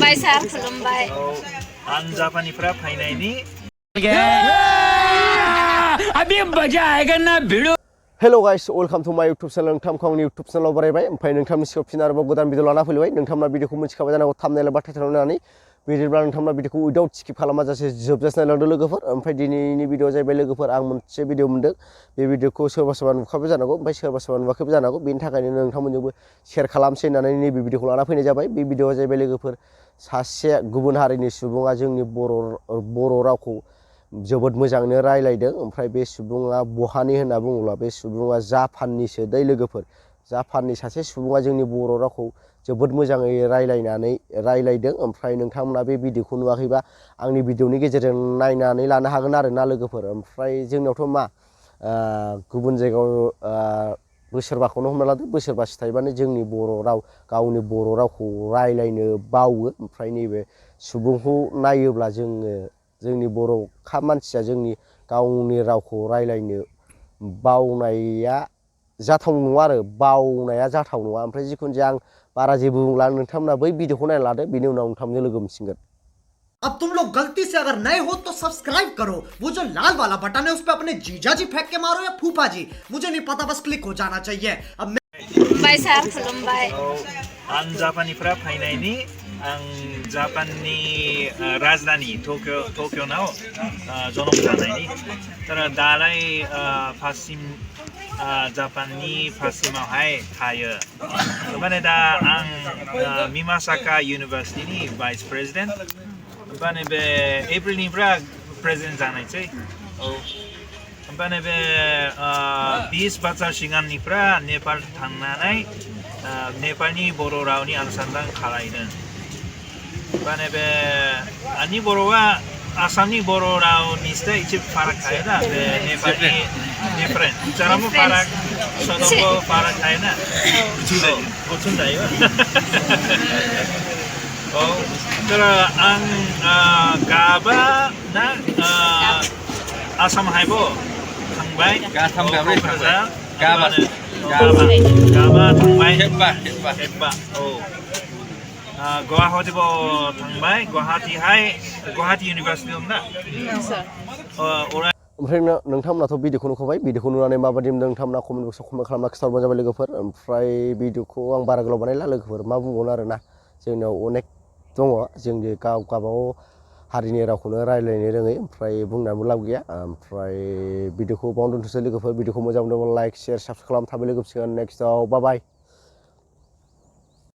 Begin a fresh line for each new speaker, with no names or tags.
खुलुमबाय सार खुलुमबाय
आं जापानिफ्राय फैनायनि
अभी मजा आएगा ना भिड़ो
हेलो गाइस वेलकम टू माय यूट्यूब चैनल नोंथांखौ आंनि यूट्यूब चैनलाव बरायबाय ओमफ्राय नोंथांनि सिगाङाव फिन आरोबाव गोदान भिडिअ लाना फैलायबाय नोंथांमोना भिडिअखौ मिथिखाबाय जानांगौ थाम्बनेल एबा टाइटेलाव नायनानै बिदिब्ला नोंथांमोना भिडिअखौ उइदाउट स्किप खालामाजासे जोबजासे नायलांदो लोगोफोर ओमफ्राय दिनैनि भिडिअ जाहैबाय लोगोफोर आं मोनसे भिडिअ मोन्दों बे भिडिअखौ सोरबा सोरबा नुखाबाय जानांगौ ओमफ्राय सोरबा सोरबा नुवाखैबो जानांगौ बेनि थाखायनो नोंथांमोनजोंबो शेयार खालामसै होननानै नैबे भिडिअखौ लाना फैनाय जाबाय बे भिडिअआ जाहैबाय लोगोफोर सासे गुबुन हारिनि सुबुङा जोंनि बर' रावखौ जोबोद मोजाङैनो रायलायदों ओमफ्राय बे सुबुङा बहानि होनना बुङोब्ला बे सुबुङा जापाननिसो दै लोगोफोर जापाननि सासे सुबुङा जोंनि बर' रावखौ जोबोद मोजाङै रायलायदों ओमफ्राय नोंथांमोना बे भिडिअखौ नुवाखैबा आंनि भिडिअनि गेजेरजों नायनानै लानो हागोन आरोना लोगोफोर ओमफ्राय जोंनावथ' मा गुबुन जायगायाव बोसोरबाखौनो हमना लादो बोसोरबासो थायोबानो जोंनि बर' राव गावनि बर' रावखौ रायलायनो बावो ओमफ्राय नैबे सुबुंखौ नायोब्ला जोंनि बर' मानसिया जोंनि गावनि रावखौ रायलायनो बावनाया जाथाव नङा आरो बावनाया जाथाव नङा ओमफ्राय जिखुनु जाया आं बारा जेबो बुंला नोंथांमोना बै भिडिअखौ नायना लादो बिनि उनाव नोंथांमोनजों लोगो मोनसिगोन।
अब तुम लोग गलती से अगर नए हो तो सब्सक्राइब करो वो जो लाल वाला बटन है उस पे अपने जीजा जी फेंक के मारो या फूफा जी मुझे नहीं पता बस क्लिक हो जाना चाहिए अब
खुलुमबाय सार खुलुमबाय
आं जापानिफ्राय फैनायनि आं जापाननि राजधानी टकिअ'नाव जोनोम जानायनि तर दालाय पश्चिम जापाननि पश्चिमावहाय थायो माने दा आं मिमासाका इउनिभार्सिटिनि भाइस प्रेसिडेन्ट माने बे एप्रिलनिफ्राय प्रेसिडेन्ट जानायसै ओमफ्राय बे 20 बोसोर सिगांनिफ्राय नेपाल थांनानै नेपालनि बर' रावनि अनुसन्धान खालामदों ओमफ्राय बे आंनि बर'आ आसामनि बर' रावनिफ्राय एसे फाराग थायोना बे नेपालनि डिफारेन्ट उच्चारणबो फाराग सोदोबबो फाराग थायोना गुसुं जायो औ तर आं गाबा ना आसाम हायबो थांबाय क'क्राझार गाबा थांबाय खेबबा औ गुवाहाटीबो थांबाय गुवाहाटी इउनिभार्सिटि दं ना
ओमफ्राय नोंथांमोनाथ' भिडिअखौ नुखाबाय भिडिअखौ नुनानै माबायदि मोनदों नोंथांमोना कमेन्ट बक्सआव कमेन्ट खालामना खिथाहरबानो जाबाय लोगोफोर ओमफ्राय भिडिअखौ आं बारा गोलाव बानायला लोगोफोर मा बुंबावनो आरोना जोंनाव अनेक दङ जोंनि गावबागाव हारिनि रावखौनो रायलायनो रोङै ओमफ्राय बुंनानैबो लाब गैया ओमफ्राय भिडिअखौ बावनो दोनथ'सै लोगोफोर भिडिअखौ मोजां मोनदोंबा लाइक शेयार साबस्क्राइब खालाम थाबै लोगो मोनसिगोन नेक्स्टआव बाय बाय।